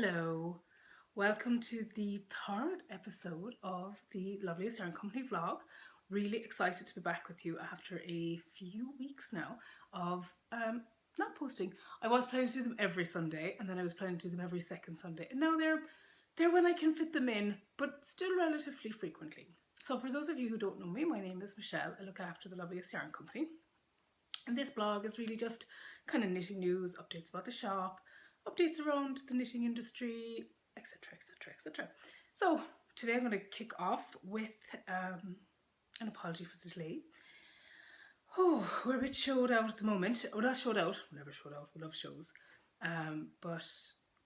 Hello, welcome to the third episode of the Loveliest Yarn Company vlog. Really excited to be back with you after a few weeks now of not posting. I was planning to do them every Sunday, and then I was planning to do them every second Sunday, and now they're when I can fit them in, but still relatively frequently. So for those of you who don't know me, my name is Michelle. I look after the Loveliest Yarn Company, and this blog is really just kind of knitting news, updates about the shop, updates around the knitting industry, etc, etc, etc. So today I'm going to kick off with an apology for the delay. Oh, we're a bit showed out at the moment. We're not showed out, we never showed out, we love shows. But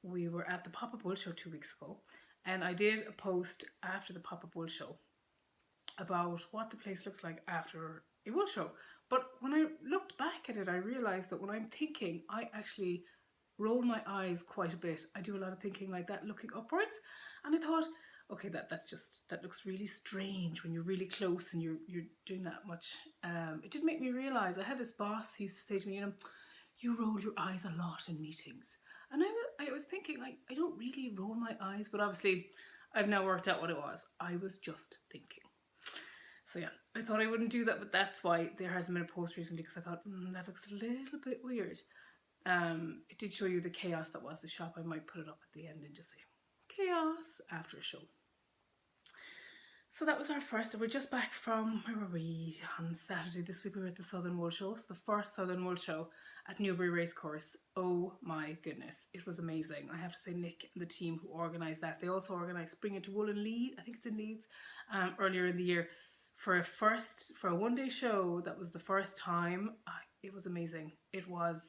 we were at the Pop-Up Wool Show 2 weeks ago, and I did a post after the Pop-Up Wool Show about what the place looks like after a wool show. But when I looked back at it, I realised that when I'm thinking, I actually roll my eyes quite a bit. I do a lot of thinking like that, looking upwards, and I thought, okay, that looks really strange when you're really close and you're doing that much. It did make me realise, I had this boss who used to say to me, you roll your eyes a lot in meetings, and I was thinking, like, I don't really roll my eyes, but obviously I've now worked out what it was. I was just thinking. So yeah, I thought I wouldn't do that, but that's why there hasn't been a post recently, because I thought, that looks a little bit weird. It did show you the chaos that was the shop. I might put it up at the end and just say chaos after a show. So that was our first. We're just back from, where were we? On Saturday this week we were at the Southern Wool Show. So the first Southern Wool Show at Newbury Racecourse. Oh my goodness, it was amazing. I have to say, Nick and the team who organised that. They also organised Spring Into Wool in Leeds, I think it's in Leeds, earlier in the year. For a one-day show, that was the first time. It was amazing. It was,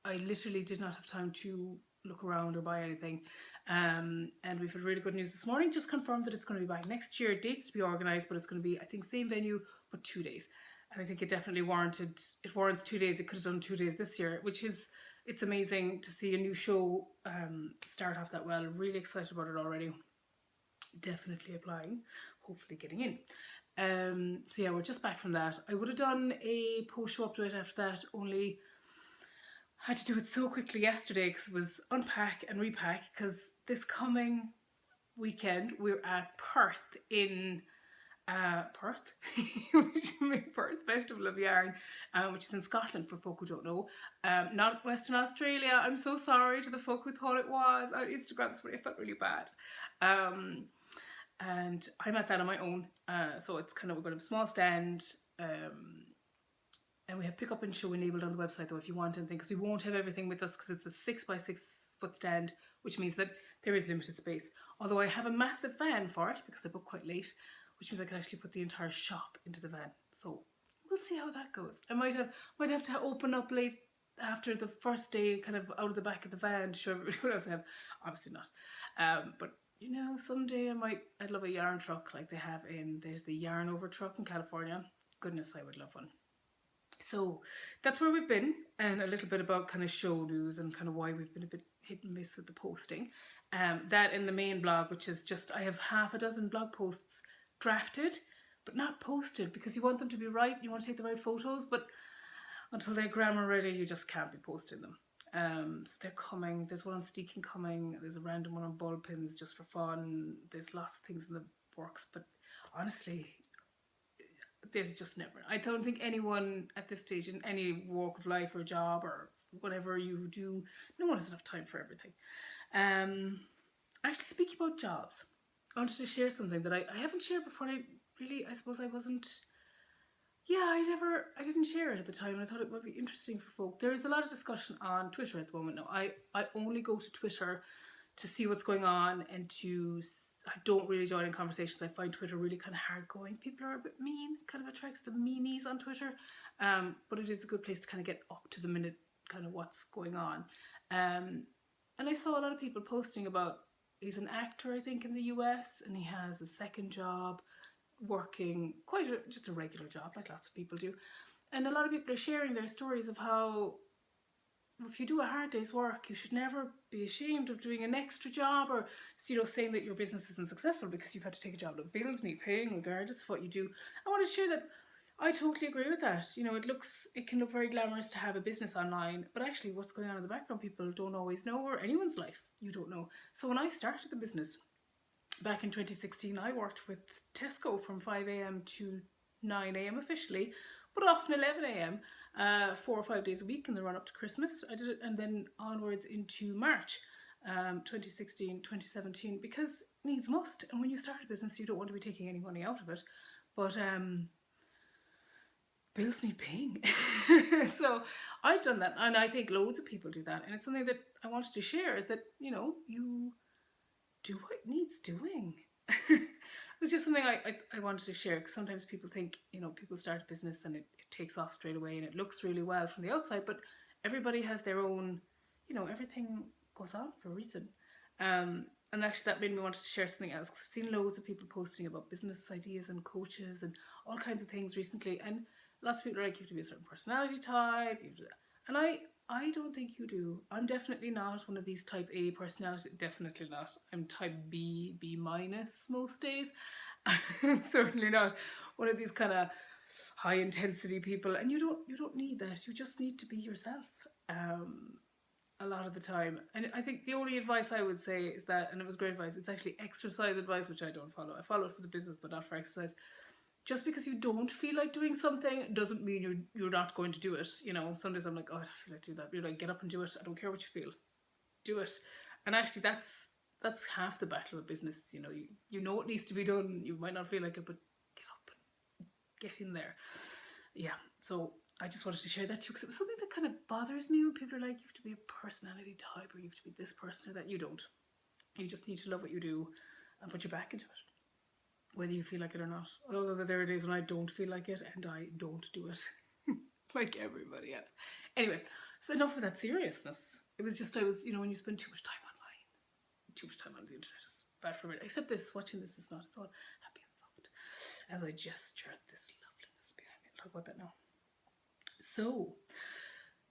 I literally did not have time to look around or buy anything. And we've had really good news this morning. Just confirmed that it's going to be back next year. Dates to be organised, but it's going to be, I think, same venue, but 2 days. And I think it definitely warrants 2 days. It could have done 2 days this year, which is, it's amazing to see a new show start off that well. Really excited about it already. Definitely applying, hopefully getting in. So yeah, we're just back from that. I would have done a post show update after that, only I had to do it so quickly yesterday because it was unpack and repack, because this coming weekend we're at Perth in Perth, Perth Festival of Yarn, which is in Scotland for folk who don't know, not Western Australia. I'm so sorry to the folk who thought it was. On Instagram this morning I felt really bad. And I'm at that on my own, so it's kind of, we're going to have a small stand, and we have pick up and show enabled on the website though if you want anything, because we won't have everything with us because it's a 6 by 6 foot stand, which means that there is limited space. Although I have a massive van for it because I booked quite late, which means I can actually put the entire shop into the van. So we'll see how that goes. I might have to open up late after the first day, kind of out of the back of the van to show everybody what else I have. Obviously not, but you know, someday I'd love a yarn truck like they have there's the Yarn Over truck in California. Goodness, I would love one. So that's where we've been, and a little bit about kind of show news and kind of why we've been a bit hit and miss with the posting. That in the main blog, which is just, I have half a dozen blog posts drafted, but not posted, because you want them to be right, you want to take the right photos, but until they're grammar ready, you just can't be posting them. So they're coming. There's one on steeking coming, there's a random one on ball pins just for fun, there's lots of things in the works, but honestly, there's just never, I don't think anyone at this stage in any walk of life or job or whatever you do, no one has enough time for everything. Actually, speaking about jobs, I wanted to share something that I haven't shared before. I suppose I wasn't, I didn't share it at the time, and I thought it would be interesting for folk. There is a lot of discussion on Twitter at the moment now. I only go to Twitter to see what's going on, and I don't really join in conversations. I find Twitter really kind of hard going. People are a bit mean, kind of attracts the meanies on Twitter, but it is a good place to kind of get up to the minute kind of what's going on. And I saw a lot of people posting about, he's an actor I think in the US, and he has a second job working just a regular job like lots of people do, and a lot of people are sharing their stories of how if you do a hard day's work, you should never be ashamed of doing an extra job, or saying that your business isn't successful because you've had to take a job that bills need paying regardless of what you do. I want to share that I totally agree with that. You know, it can look very glamorous to have a business online, but actually what's going on in the background people don't always know, or anyone's life you don't know. So when I started the business back in 2016, I worked with Tesco from 5 a.m. to 9 a.m. officially, but often 11 a.m. 4 or 5 days a week in the run up to Christmas. I did it, and then onwards into March 2016, 2017, because needs must. And when you start a business, you don't want to be taking any money out of it. But bills need paying. So I've done that, and I think loads of people do that. And it's something that I wanted to share, that, you know, you do what needs doing. It was just something I wanted to share, because sometimes people think, you know, people start a business and it takes off straight away and it looks really well from the outside, but everybody has their own, you know, everything goes on for a reason. And actually that made me want to share something else, because I've seen loads of people posting about business ideas and coaches and all kinds of things recently, and lots of people are like, you have to be a certain personality type, you have to, and I don't think you do. I'm definitely not one of these type A personality, definitely not. I'm type B, B minus most days. I'm certainly not one of these kind of high intensity people, and you don't need that. You just need to be yourself. A lot of the time. And I think the only advice I would say is that, and it was great advice, it's actually exercise advice, which I don't follow. I follow it for the business, but not for exercise. Just because you don't feel like doing something doesn't mean you're not going to do it. You know, some days I'm like, oh, I don't feel like doing that. You're like, get up and do it. I don't care what you feel. Do it. And actually that's half the battle of business. You know, you know what needs to be done. You might not feel like it, but get up and get in there. Yeah. So I just wanted to share that too, because it was something that kind of bothers me when people are like, you have to be a personality type, or you have to be this person or that. You don't. You just need to love what you do and put your back into it, whether you feel like it or not. Although there are days when I don't feel like it and I don't do it, like everybody else. Anyway, so enough of that seriousness. It was just, you know, when you spend too much time online, too much time on the internet is bad for me. Except watching this is not. It's all happy and soft. As I gesture at this loveliness behind me. I'll talk about that now. So,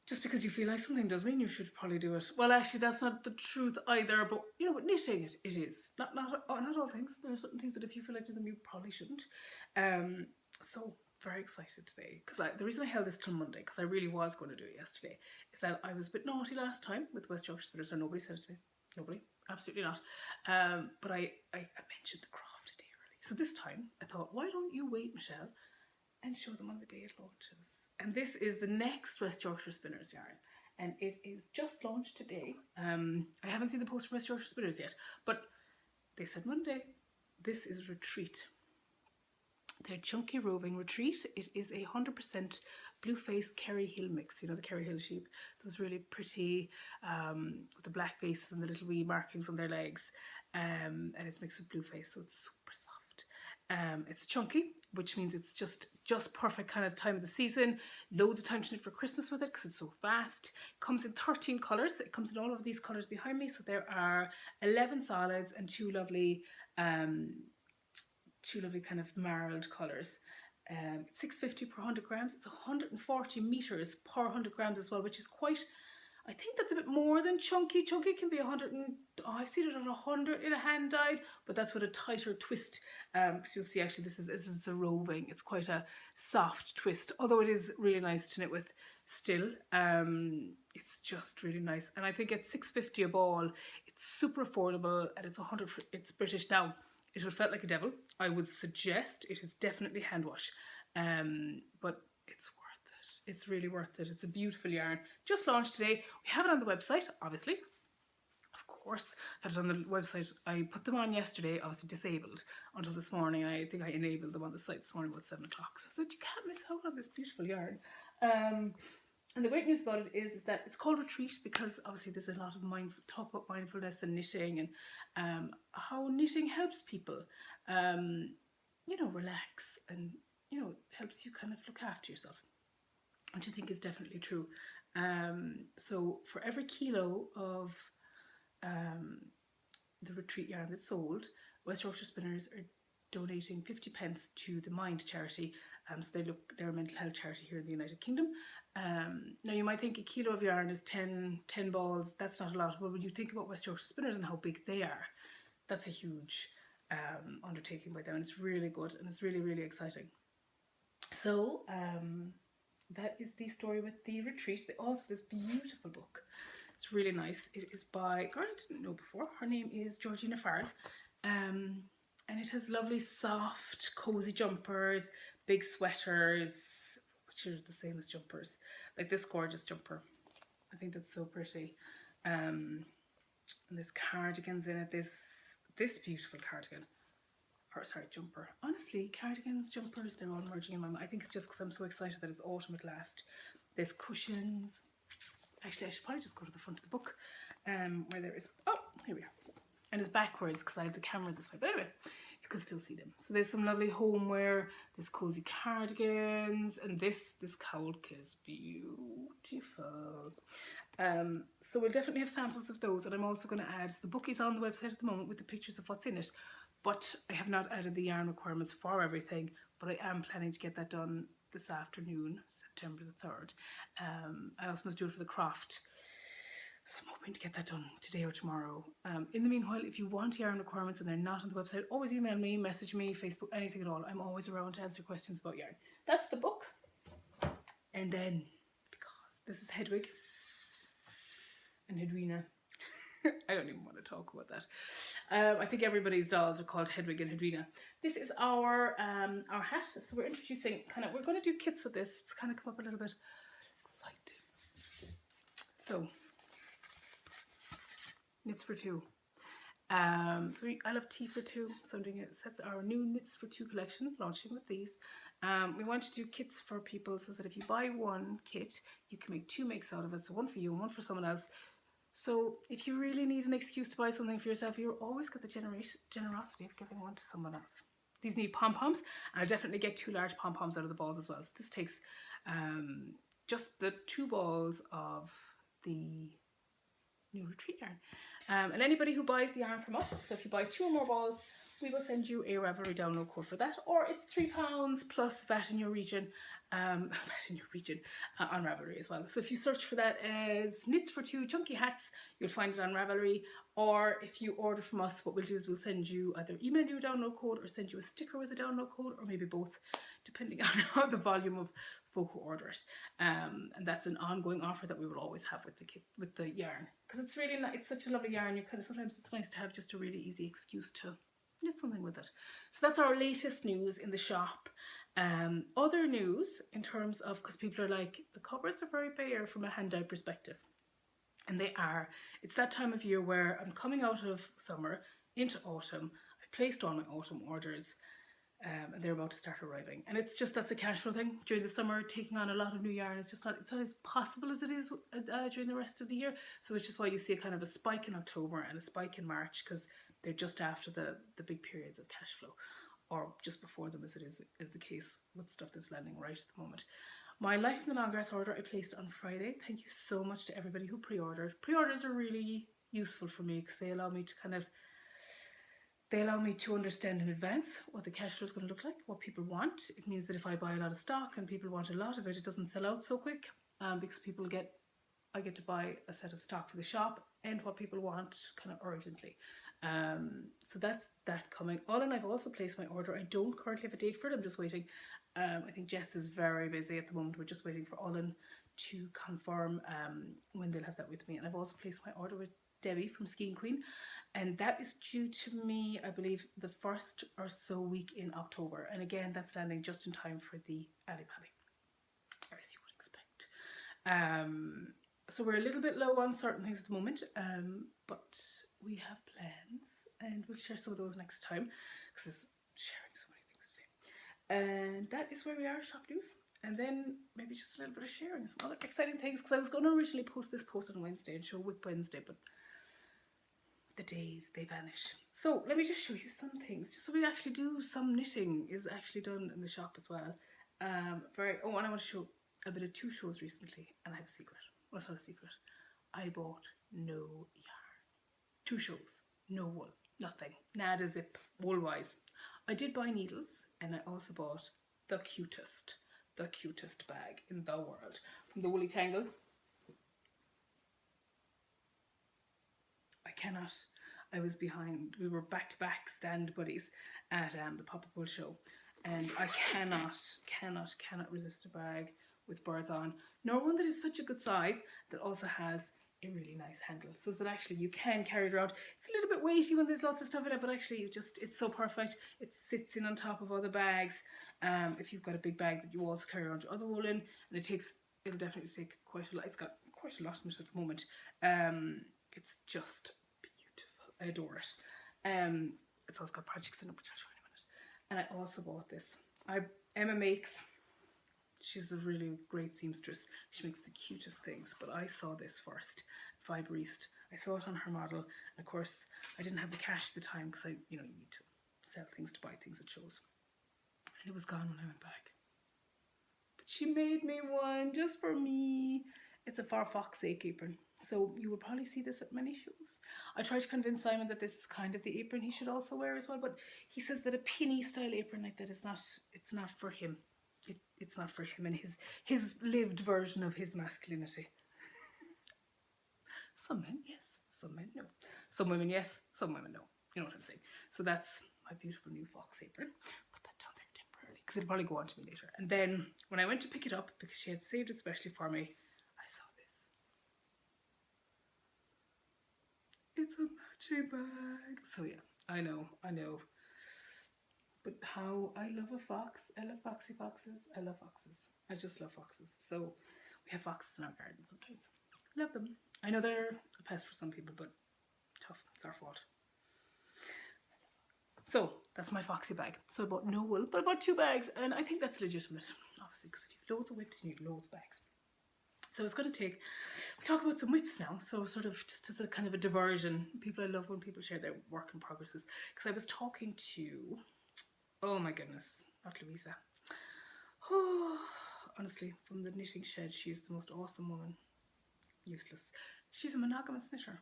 just because you feel like something does mean you should probably do it. Well, actually, that's not the truth either. But you know, with knitting, it is not all things. There are certain things that if you feel like doing them, you probably shouldn't. So very excited today, because the reason I held this till Monday, because I really was going to do it yesterday, is that I was a bit naughty last time with West Yorkshire Spinners. So nobody said it to me. Nobody, absolutely not. But I mentioned the craft a day early. So this time I thought, why don't you wait, Michelle, and show them on the day it launches. And this is the next West Yorkshire Spinners yarn, and it is just launched today. I haven't seen the post from West Yorkshire Spinners yet, but they said Monday. This is Retreat. Their chunky roving Retreat. It is 100% blue face Kerry Hill mix. You know, the Kerry Hill sheep, those really pretty with the black faces and the little wee markings on their legs, and it's mixed with blue face, so it's super soft. It's chunky, which means it's just perfect kind of time of the season. Loads of time to knit for Christmas with it, because it's so fast. It comes in 13 colours. It comes in all of these colours behind me. So there are 11 solids and two lovely kind of marled colours. It's $6.50 per 100 grams. It's 140 meters per 100 grams as well, which is quite, I think that's a bit more than chunky. Chunky can be 100 and, I've seen it at 100 in a hand dyed, but that's with a tighter twist. Because you'll see actually this is a roving. It's quite a soft twist, although it is really nice to knit with still. It's just really nice. And I think at $6.50 a ball, it's super affordable, and it's British. Now, it would have felt like a devil. I would suggest it is definitely hand wash. But it's worth it. It's really worth it. It's a beautiful yarn. Just launched today. We have it on the website, obviously. Of course, I've had it on the website. I put them on yesterday, obviously disabled, until this morning. I think I enabled them on the site this morning about 7 o'clock. So I said, you can't miss out on this beautiful yarn. And the great news about it is that it's called Retreat because obviously there's a lot of talk about mindfulness and knitting, and how knitting helps people, you know, relax, and, you know, helps you kind of look after yourself, which I think is definitely true. So for every kilo of the Retreat yarn that's sold, West Yorkshire Spinners are donating 50p to the Mind charity. So they're a mental health charity here in the United Kingdom. Now you might think a kilo of yarn is 10 balls, that's not a lot, but when you think about West Yorkshire Spinners and how big they are, that's a huge undertaking by them, and it's really good, and it's really, really exciting. So that is the story with the retreat. They also have this beautiful book. It's really nice. It is by a girl I didn't know before. Her name is Georgina Farrell. And it has lovely, soft, cozy jumpers, big sweaters, which are the same as jumpers. Like this gorgeous jumper. I think that's so pretty. And there's cardigans in it. This beautiful cardigan. Or sorry, jumper. Honestly, cardigans, jumpers, they're all merging in my mind. I think it's just because I'm so excited that it's autumn at last. There's cushions. Actually, I should probably just go to the front of the book where there is... Oh, here we are. And it's backwards because I have the camera this way. But anyway, you can still see them. So there's some lovely homeware. There's cozy cardigans. And this cowl is beautiful. So we'll definitely have samples of those. And I'm also going to add... So the book is on the website at the moment with the pictures of what's in it. But I have not added the yarn requirements for everything. But I am planning to get that done this afternoon, September the 3rd. I also must do it for the craft. So I'm hoping to get that done today or tomorrow. In the meanwhile, if you want yarn requirements and they're not on the website, always email me, message me, Facebook, anything at all. I'm always around to answer questions about yarn. That's the book. And then, because this is Hedwig and Hedwina. I don't even want to talk about that. I think everybody's dolls are called Hedwig and Hedwina. This is our hat. So we're introducing we're going to do kits with this. It's kind of come up a little bit exciting. So knits for two. I love tea for two. So I'm doing it. That's our new knits for two collection, launching with these. We want to do kits for people so that if you buy one kit, you can make two makes out of it. So one for you and one for someone else. So if you really need an excuse to buy something for yourself, you've always got the generosity of giving one to someone else. These need pom-poms, and I definitely get 2 large pom-poms out of the balls as well. So this takes just the 2 balls of the new retreat yarn. And anybody who buys the yarn from us, so if you buy 2 or more balls, we will send you a Ravelry download code for that, or it's £3 plus VAT in your region, on Ravelry as well. So if you search for that as Knits for Two Chunky Hats, you'll find it on Ravelry. Or if you order from us, what we'll do is we'll send you either email you a download code or send you a sticker with a download code, or maybe both, depending on how the volume of folk who order it. And that's an ongoing offer that we will always have with the kit, with the yarn, because it's really it's such a lovely yarn. You sometimes it's nice to have just a really easy excuse to get something with it. So that's our latest news in the shop. Other news in terms of, because people are like, the cupboards are very bare from a hand-dyed perspective, and they are. It's that time of year where I'm coming out of summer into autumn. I've placed all my autumn orders, and they're about to start arriving, and it's just, that's a cash flow thing. During the summer, taking on a lot of new yarn is just not, it's not as possible as it is during the rest of the year. So it's just why you see a kind of a spike in October and a spike in March, because they're just after the big periods of cash flow, or just before them, as it is the case with stuff that's landing right at the moment. My Life in the Long Grass order I placed on Friday. Thank you so much to everybody who pre-ordered. Pre-orders are really useful for me because they allow me to understand in advance what the cash flow is going to look like, what people want. It means that if I buy a lot of stock and people want a lot of it, it doesn't sell out so quick, because I get to buy a set of stock for the shop and what people want kind of urgently. So that's that coming. Olin, I've also placed my order. I don't currently have a date for it. I'm just waiting. I think Jess is very busy at the moment. We're just waiting for Olin to confirm when they'll have that with me. And I've also placed my order with Debbie from Skiing Queen, and that is due to me, I believe, the first or so week in October. And again, that's landing just in time for the Ali Pali, as you would expect. So we're a little bit low on certain things at the moment, but we have plans, and we'll share some of those next time, because there's sharing so many things today. And that is where we are, shop news. And then maybe just a little bit of sharing some other exciting things, because I was going to originally post this post on Wednesday and show WIP Wednesday, but the days, they vanish. So let me just show you some things, just so we actually do some knitting is actually done in the shop as well. And I want to show a bit of 2 shows recently, and I have a secret. Well, it's not a secret. I bought no yarn. 2 shows, no wool, nothing, nada zip, wool-wise. I did buy needles, and I also bought the cutest bag in the world from the Woolly Tangle. I was behind, we were back-to-back stand buddies at the Pop Up Wool show, and I cannot resist a bag with birds on, nor one that is such a good size that also has a really nice handle, so that actually you can carry it around. It's a little bit weighty when there's lots of stuff in it, but actually it's so perfect. It sits in on top of other bags. If you've got a big bag that you also carry around your other wool in, and it'll definitely take quite a lot. It's got quite a lot in it at the moment. It's just beautiful. I adore it. It's also got projects in it, which I'll show you in a minute. And I also bought this. Emma makes. She's a really great seamstress. She makes the cutest things, but I saw this first, Fiberiste. I saw it on her model, and of course I didn't have the cash at the time because you need to sell things to buy things at shows, and it was gone when I went back. But she made me one just for me. It's a far fox ache apron, so you will probably see this at many shows. I tried to convince Simon that this is kind of the apron he should also wear as well, but he says that a pinny style apron like that is not. It's not for him. It's not for him and his lived version of his masculinity. Some men, yes. Some men, no. Some women, yes. Some women, no. You know what I'm saying. So that's my beautiful new fox apron. Put that down there temporarily because it'll probably go on to me later. And then when I went to pick it up, because she had saved it specially for me, I saw this. It's a matching bag. So yeah, I know. But how I love a fox. I love foxy foxes. I love foxes. I just love foxes. So we have foxes in our garden sometimes. Love them. I know they're a pest for some people, but tough. It's our fault. So that's my foxy bag. So I bought no wool, but I bought 2 bags, and I think that's legitimate, obviously, because if you have loads of whips, you need loads of bags. So it's going to take, we talk about some whips now, so sort of just as a kind of a diversion. I love when people share their work in progresses, because I was talking to, oh my goodness, not Louisa. Oh, honestly, from the knitting shed, she is the most awesome woman. Useless. She's a monogamous knitter.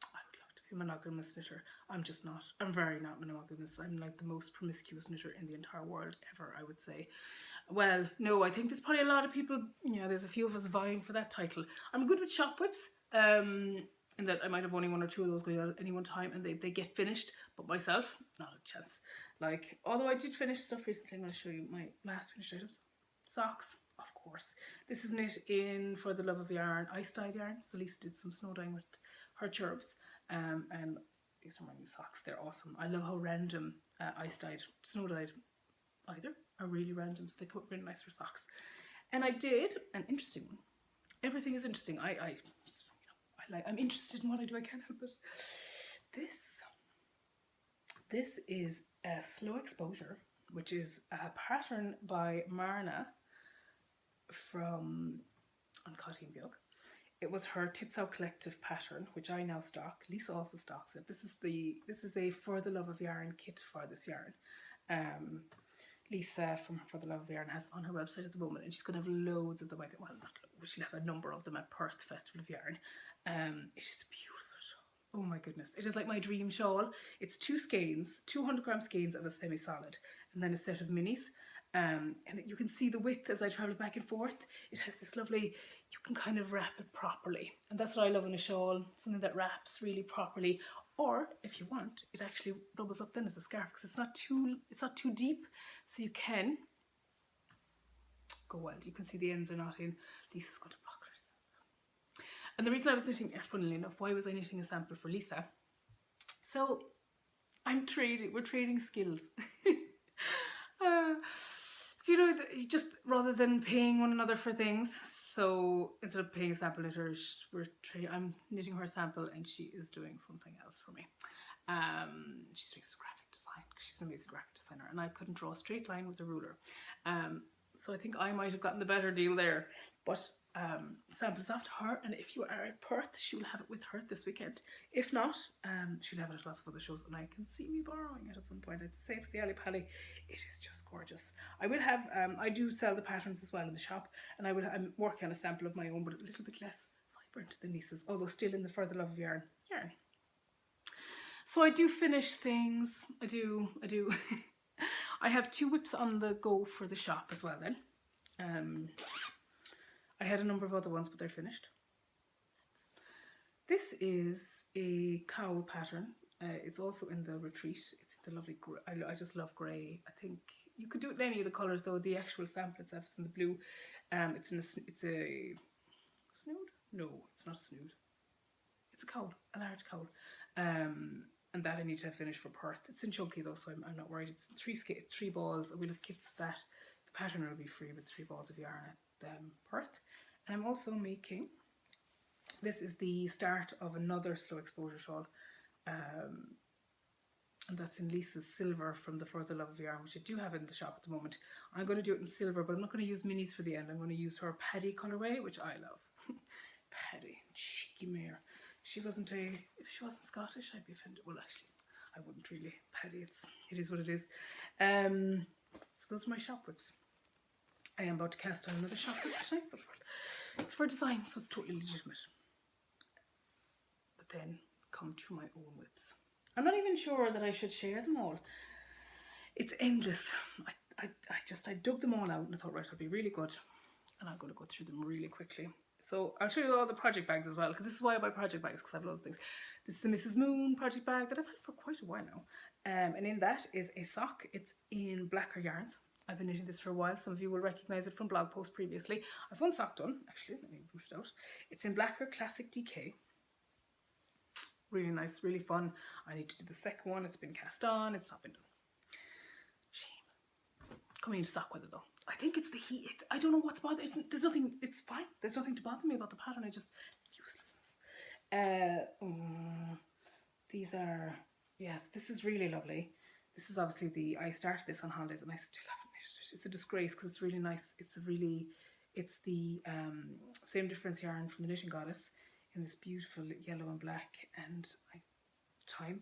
I would love to be a monogamous knitter. I'm just not. I'm very not monogamous. I'm like the most promiscuous knitter in the entire world ever, I would say. Well, no, I think there's probably a lot of people, there's a few of us vying for that title. I'm good with shop whips. In that I might have only 1 or 2 of those going out at any one time, and they get finished, but myself, not a chance. Like, although I did finish stuff recently, I'm going to show you my last finished items. Socks, of course. This is knit in For the Love of Yarn, ice dyed yarn. So Lisa did some snow dyeing with her cherubs, and these are my new socks. They're awesome. I love how random ice dyed, snow dyed either are really random, so they come up really nice for socks. And I did an interesting one. Everything is interesting. I'm interested in what I do. I can't help it. This is a Slow Exposure, which is a pattern by Marna from Uncotting Bjog. It was her Tits Out Collective pattern, which I now stock. Lisa also stocks it. This is a For the Love of Yarn kit for this yarn. Lisa from For the Love of Yarn has on her website at the moment, and she's going to have loads of them. Well, not loads, she'll have a number of them at Perth Festival of Yarn. It is a beautiful shawl. Oh my goodness. It is like my dream shawl. It's 2 skeins, 200-gram skeins of a semi-solid, and then a set of minis. And you can see the width as I travel back and forth. It has this lovely, you can kind of wrap it properly. And that's what I love in a shawl, something that wraps really properly. Or if you want, it actually doubles up then as a scarf, because it's not too deep, so you can go wild. You can see the ends are not in. Lisa's going to block herself. And the reason I was knitting, funnily enough, why was I knitting a sample for Lisa? So we're trading skills. So just rather than paying one another for things, so instead of paying a sample knitter, I'm knitting her sample and she is doing something else for me. She's doing graphic design, because she's an amazing graphic designer, and I couldn't draw a straight line with a ruler. So I think I might have gotten the better deal there. But sample is off to her, and if you are at Perth, she will have it with her this weekend. If not, she'll have it at lots of other shows, and I can see me borrowing it at some point. I'd say for the Ali Pally, it is just gorgeous. I will have, I do sell the patterns as well in the shop, and I'm working on a sample of my own, but a little bit less vibrant than Lisa's, although still in the For the Love of Yarn. So I do finish things. I do. I have 2 whips on the go for the shop as well then. I had a number of other ones, but they're finished. This is a cowl pattern. It's also in the retreat. It's in the lovely grey. I just love grey. I think you could do it in any of the colours though. The actual sample itself is in the blue. It's a snood? No, it's not a snood. It's a cowl, a large cowl. And that I need to finish for Perth. It's in chunky though, so I'm not worried. It's three balls. We'll have kits that. The pattern will be free with 3 balls of yarn at Perth. And I'm also making, this is the start of another slow exposure shawl. And that's in Lisa's silver from the Further Love of Yarn, which I do have in the shop at the moment. I'm going to do it in silver, but I'm not going to use minis for the end. I'm going to use her Paddy colourway, which I love. Paddy, cheeky mare. If she wasn't Scottish, I'd be offended. Well, actually, I wouldn't really. Paddy, it is what it is. So those are my shop whips. I am about to cast on another shop whip tonight, but it's for design, so it's totally legitimate. But then come to my own whips. I'm not even sure that I should share them all. It's endless. I dug them all out and I thought, right, I'll be really good. And I'm going to go through them really quickly. So I'll show you all the project bags as well, because this is why I buy project bags, because I have loads of things. This is the Mrs. Moon project bag that I've had for quite a while now. And in that is a sock. It's in blacker yarns. I've been knitting this for a while. Some of you will recognise it from blog posts previously. I've one sock done, actually. Let me boot it out. It's in blacker classic DK. Really nice, really fun. I need to do the second one. It's been cast on. It's not been done. Shame. Coming into sock weather though. I think it's the heat. I don't know what's bothering. There's nothing. It's fine. There's nothing to bother me about the pattern. Uselessness. These are, yes, this is really lovely. This is obviously I started this on holidays and I still haven't knitted it. It's a disgrace because it's really nice. It's the same difference yarn from the Knitting Goddess in this beautiful yellow and black and time.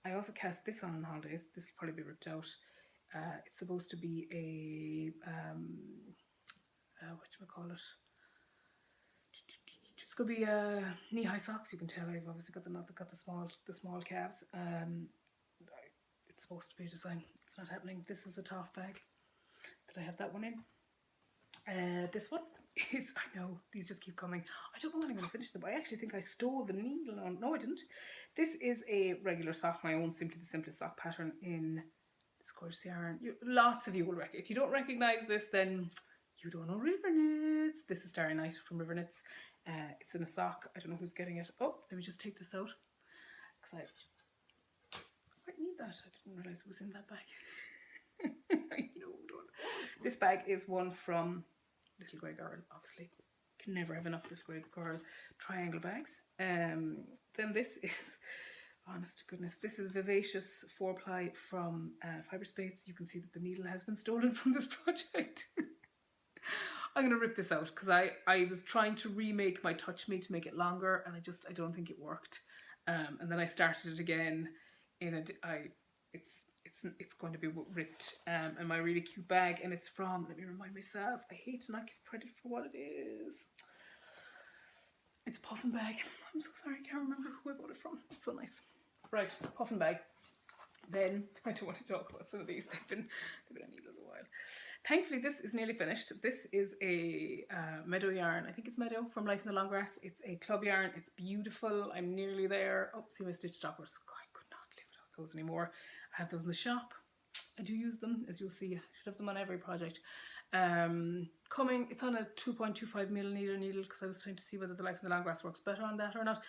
I also cast this on holidays. This will probably be ripped out. It's supposed to be a whatchamacallit. It's going to be knee-high socks. You can tell I've obviously got the small calves. It's supposed to be a design. It's not happening. This is a Toff bag that I have that one in. This one is, I know, these just keep coming. I don't know when I'm going to finish them. I actually think I stole the needle on. No, I didn't. This is a regular sock, my own Simply the Simplest sock pattern in this gorgeous yarn. Lots of you will recognize. If you don't recognize this, then you don't know River Knits. This is Starry Night from River Knits. It's in a sock. I don't know who's getting it. Oh, let me just take this out because I might need that. I didn't realize it was in that bag. This bag is one from Little Grey Girl, obviously. Can never have enough Little Grey Girl triangle bags. Then this is, honest to goodness, this is Vivacious 4-ply from Fiberspace. You can see that the needle has been stolen from this project. I'm going to rip this out because I was trying to remake my Touch Me to make it longer and I don't think it worked. And then I started it again in it's going to be ripped in my really cute bag, and it's from, let me remind myself, I hate to not give credit for what it is. It's a puffin bag. I'm so sorry, I can't remember who I bought it from. It's so nice. Right, puffin bag. Then I don't want to talk about some of these. They've been on needles a while. Thankfully, this is nearly finished. This is a meadow yarn. I think it's meadow from Life in the Long Grass. It's a club yarn. It's beautiful. I'm nearly there. Oh, see my stitch stoppers. I could not live without those anymore. I have those in the shop. I do use them, as you'll see. I should have them on every project. Coming, it's on a 2.25 millimeter needle because I was trying to see whether the Life in the Long Grass works better on that or not.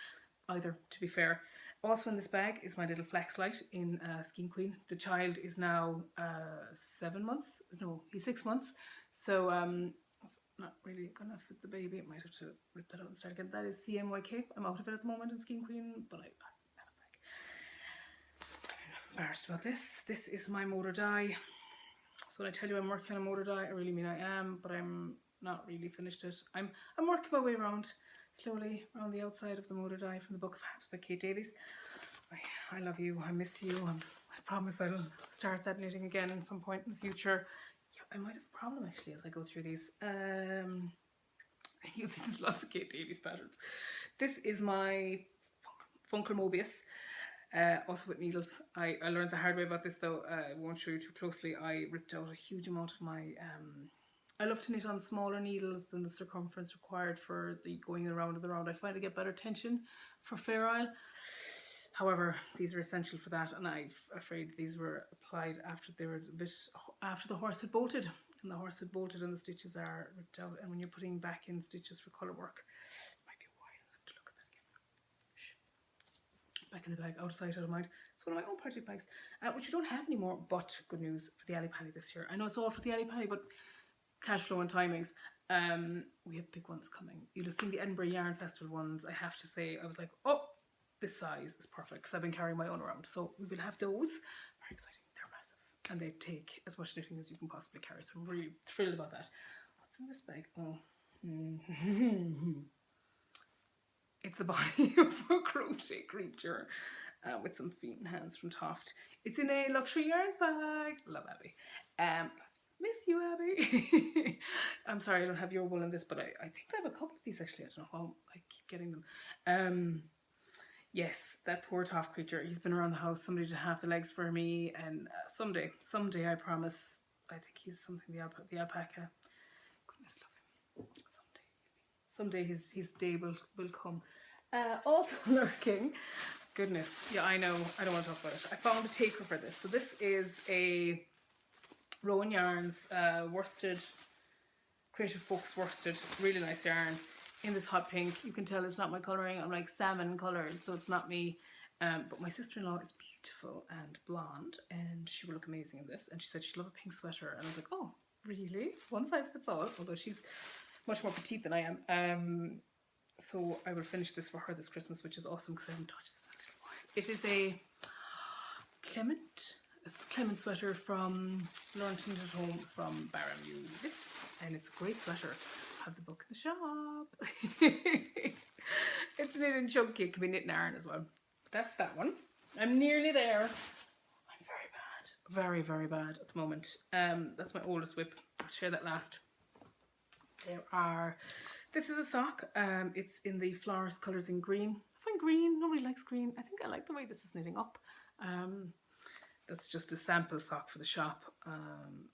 Either, to be fair. Also in this bag is my little flax light in Skein Queen. The child is now 7 months. No, he's 6 months. So it's not really gonna fit the baby. I might have to rip that out and start again. That is CMYK. I'm out of it at the moment in Skein Queen, but I have it back. I'm embarrassed about this. This is my motor die. So when I tell you I'm working on a motor die, I really mean I am, but I'm not really finished it. I'm working my way around slowly around the outside of the motor die from the Book of Haps by Kate Davies. I love you, I miss you. I promise I'll start that knitting again at some point in the future. Yeah, I might have a problem actually as I go through these. Using lots of Kate Davies patterns. This is my Funkel Mobius, also with needles. I learned the hard way about this though. I won't show you too closely. I ripped out a huge amount of my I love to knit on smaller needles than the circumference required for the going around and around. I find I get better tension for Fair Isle. However, these are essential for that, and I'm afraid these were applied after they were a bit after the horse had bolted, and the horse had bolted, and the stitches are ripped out. And when you're putting back in stitches for colour work, it might be a while. I'll have to look at that again. Shh. Back in the bag, out of sight, out of mind. It's one of my own project bags, which we don't have anymore. But good news for the Ali Pally this year. I know it's all for the Ali Pally, but cash flow and timings. We have big ones coming. You'll have seen the Edinburgh Yarn Festival ones. I have to say, I was like, oh, this size is perfect, because I've been carrying my own around. So we will have those. Very exciting. They're massive, and they take as much knitting as you can possibly carry. So I'm really thrilled about that. What's in this bag? Oh, it's the body of a crochet creature with some feet and hands from Toft. It's in a luxury yarns bag. Love Abby. Miss you, Abby. I'm sorry I don't have your wool in this, but I think I have a couple of these actually. I don't know how I keep getting them. Yes, that poor Toft creature. He's been around the house. Somebody to have the legs for me, and someday I promise. I think he's something, the alpaca. Goodness love him. Someday his day will come. Also lurking. Goodness, yeah, I know. I don't want to talk about it. I found a taker for this. So this is a Rowan Yarns worsted, Creative Folks worsted, really nice yarn. In this hot pink. You can tell it's not my colouring. I'm like salmon coloured, so it's not me. But my sister-in-law is beautiful and blonde, and she will look amazing in this. And she said she'd love a pink sweater, and I was like, oh, really? It's one size fits all, although she's much more petite than I am. So I will finish this for her this Christmas, which is awesome because I haven't touched this in a little while. It is a Clement sweater from Learn to Knit at Home from Barrow Knits, and it's a great sweater. Have the book in the shop. It's knit and chunky. It can be knit and iron as well. But that's that one. I'm nearly there. I'm very bad. Very, very bad at the moment. That's my oldest WIP. I'll share that last. This is a sock. It's in the Florist colours in green. I find green, nobody likes green. I think I like the way this is knitting up. That's just a sample sock for the shop.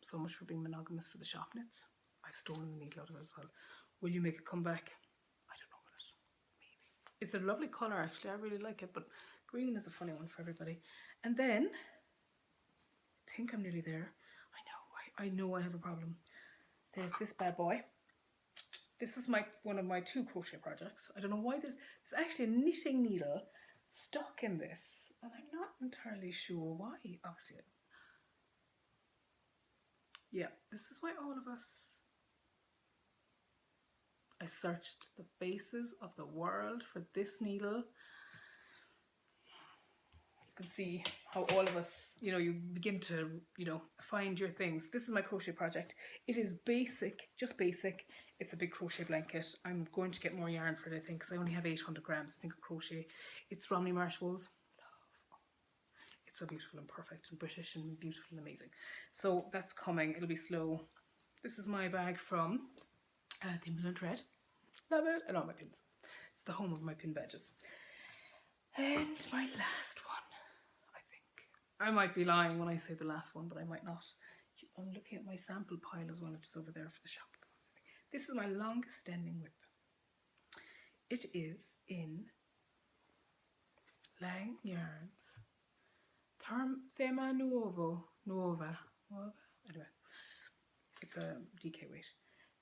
So much for being monogamous for the shop knits. I've stolen the needle out of it as well. Will you make a comeback? I don't know about it. Maybe. It's a lovely colour actually. I really like it, but green is a funny one for everybody. And then, I think I'm nearly there. I know I have a problem. There's this bad boy. This is one of my 2 crochet projects. I don't know why there's actually a knitting needle stuck in this, and I'm not entirely sure why. Obviously, yeah, this is why all of us. I searched the faces of the world for this needle. You can see how all of us, you begin to, find your things. This is my crochet project. It is basic, just basic. It's a big crochet blanket. I'm going to get more yarn for it, I think, because I only have 800 grams, I think, of crochet. It's Romney Marsh wools. It's so beautiful and perfect and British and beautiful and amazing. So that's coming. It'll be slow. This is my bag from Thimble and Thread. Love it. And all my pins. It's the home of my pin badges. And my last one, I think. I might be lying when I say the last one, but I might not. I'm looking at my sample pile as well, which is over there for the shop. This is my longest standing WIP. It is in Lang Yarns Thema Nuova. Anyway, it's a DK weight.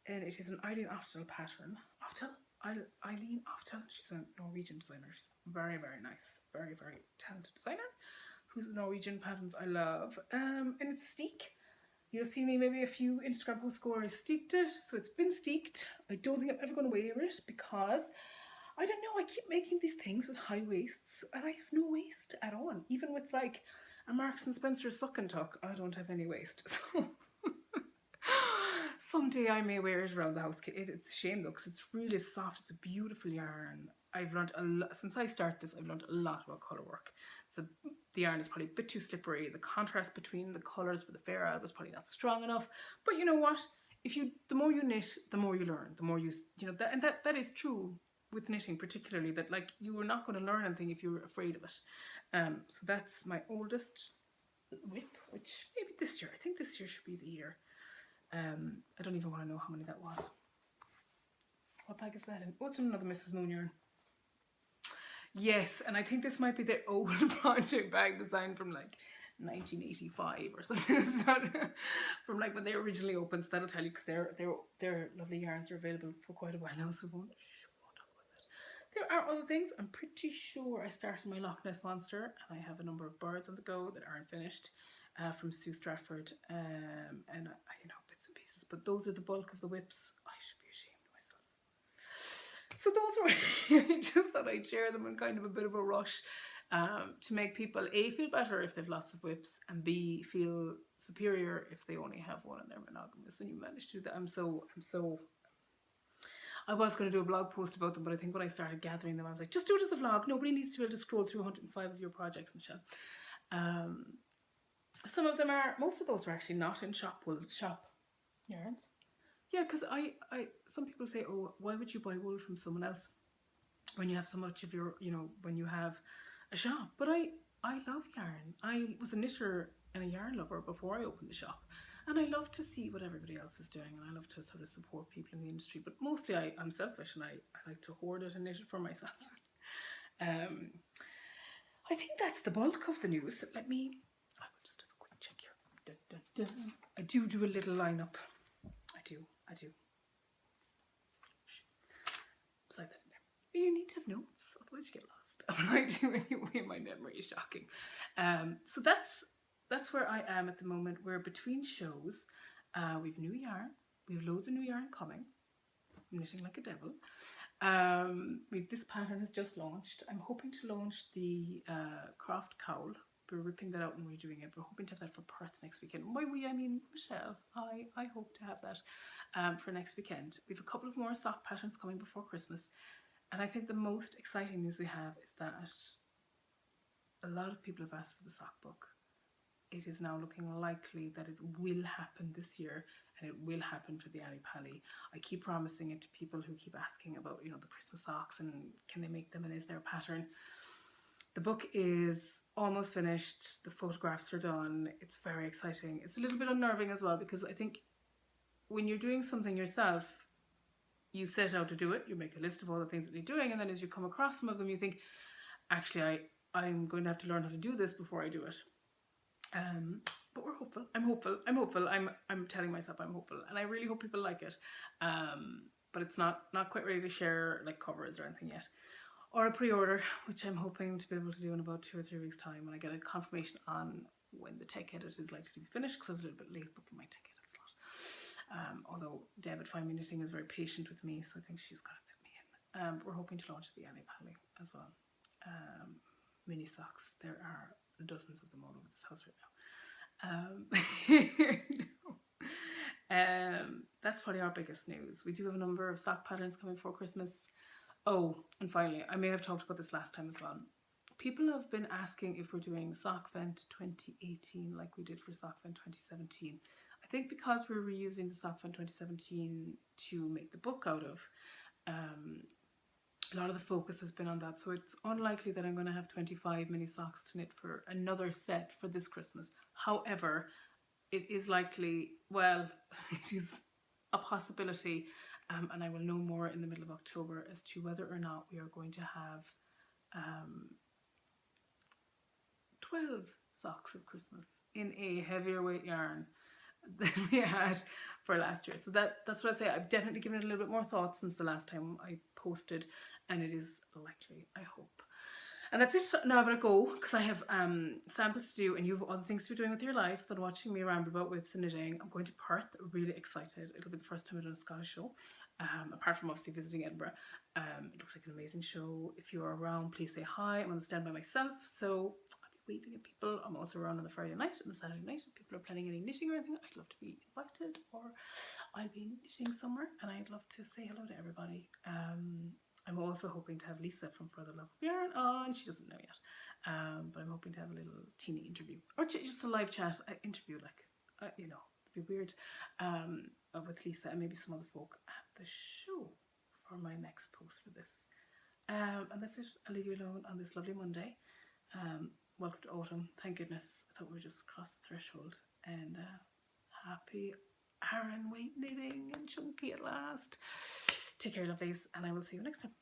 And it is an Eileen Oftel pattern. Eileen Oftel. She's a Norwegian designer. She's very, very nice. Very, very talented designer. Whose Norwegian patterns I love. And it's steek. You'll see me maybe a few Instagram posts ago where I steeked it. So it's been steeked. I don't think I'm ever going to wear it because, I don't know, I keep making these things with high waists and I have no waist at all. Even with like a Marks and Spencer suck and tuck, I don't have any waist. So someday I may wear it around the house. It's a shame though because it's really soft. It's a beautiful yarn. I've learned a lot, since I started this, I've learned a lot about colour work. So the yarn is probably a bit too slippery. The contrast between the colours for the Fair Isle was probably not strong enough. But you know what? The more you knit, the more you learn. The more that is true with knitting particularly, that like you are not going to learn anything if you're afraid of it. So that's my oldest WIP, which maybe this year, I think this year should be the year. I don't even want to know how many that was. What bag is that in? Oh, it's another Mrs. Moon yarn. Yes, and I think this might be their old project bag design from like 1985 or something. From like when they originally opened. So that'll tell you, because their lovely yarns are available for quite a while now. So we won't talk about that. There are other things. I'm pretty sure I started my Loch Ness Monster, and I have a number of birds on the go that aren't finished, from Sue Stratford, and bits and pieces. But those are the bulk of the whips. I should be ashamed of myself. So those were, I just thought I'd share them in kind of a bit of a rush, to make people A, feel better if they've lots of whips, and B, feel superior if they only have one and they're monogamous, and you manage to do that. I was going to do a blog post about them, but I think when I started gathering them, I was like, just do it as a vlog. Nobody needs to be able to scroll through 105 of your projects, Michelle. Some of them are, most of those are actually not in shop yarns. Yeah, because some people say, oh, why would you buy wool from someone else when you have so much of your, when you have a shop? But I love yarn. I was a knitter and a yarn lover before I opened the shop, and I love to see what everybody else is doing, and I love to sort of support people in the industry. But mostly I'm selfish, and I like to hoard it and knit it for myself. I think that's the bulk of the news. I will just have a quick check here. Dun, dun, dun. I do a little lineup. I do. Slide that in there. You need to have notes, otherwise you get lost. When I do anyway, my memory is shocking. So that's where I am at the moment. We're between shows. We've new yarn. We have loads of new yarn coming. I'm knitting like a devil. This pattern has just launched. I'm hoping to launch the craft cowl. We're ripping that out and redoing it. We're hoping to have that for Perth next weekend. By we, I mean Michelle. I hope to have that for next weekend. We have a couple of more sock patterns coming before Christmas. And I think the most exciting news we have is that a lot of people have asked for the sock book. It is now looking likely that it will happen this year, and it will happen for the Ali Pali. I keep promising it to people who keep asking about, the Christmas socks and can they make them and is there a pattern. The book is almost finished. The photographs are done. It's very exciting. It's a little bit unnerving as well, because I think when you're doing something yourself, you set out to do it. You make a list of all the things that you're doing, and then as you come across some of them, you think, actually, I'm going to have to learn how to do this before I do it. But we're hopeful. I'm hopeful. I'm telling myself I'm hopeful, and I really hope people like it. But it's not quite ready to share like covers or anything yet. Or a pre-order, which I'm hoping to be able to do in about 2 or 3 weeks' time when I get a confirmation on when the tech edit is likely to be finished, because I was a little bit late booking my tech edit slot. Although Deb at Find Me Knitting is very patient with me, so I think she's got to fit me in. We're hoping to launch the Ali Pali as well. Mini socks, there are dozens of them all over this house right now. That's probably our biggest news. We do have a number of sock patterns coming for Christmas. Oh, and finally, I may have talked about this last time as well. People have been asking if we're doing Sock Vent 2018 like we did for Sock Vent 2017. I think because we're reusing the Sock Vent 2017 to make the book out of, a lot of the focus has been on that. So it's unlikely that I'm going to have 25 mini socks to knit for another set for this Christmas. However, it is likely, well, it is a possibility, and I will know more in the middle of October as to whether or not we are going to have 12 socks of Christmas in a heavier weight yarn than we had for last year. So that's what I say. I've definitely given it a little bit more thought since the last time I posted, and it is likely, I hope. And that's it. Now I'm going to go because I have samples to do, and you have other things to be doing with your life than watching me ramble about whips and knitting. I'm going to Perth, really excited. It'll be the first time I've done a Scottish show, apart from obviously visiting Edinburgh. It looks like an amazing show. If you are around, please say hi. I'm on the stand by myself, so I'll be waving at people. I'm also around on the Friday night and the Saturday night. If people are planning any knitting or anything, I'd love to be invited, or I'll be knitting somewhere, and I'd love to say hello to everybody. I'm also hoping to have Lisa from For the Love of Yarn on. She doesn't know yet, but I'm hoping to have a little teeny interview, or just a live chat interview, like it'd be weird, with Lisa and maybe some other folk at the show for my next post for this. And that's it. I'll leave you alone on this lovely Monday. Welcome to autumn. Thank goodness. I thought we just crossed the threshold, and happy Aran weight knitting and chunky at last. Take care, lovelies, and I will see you next time.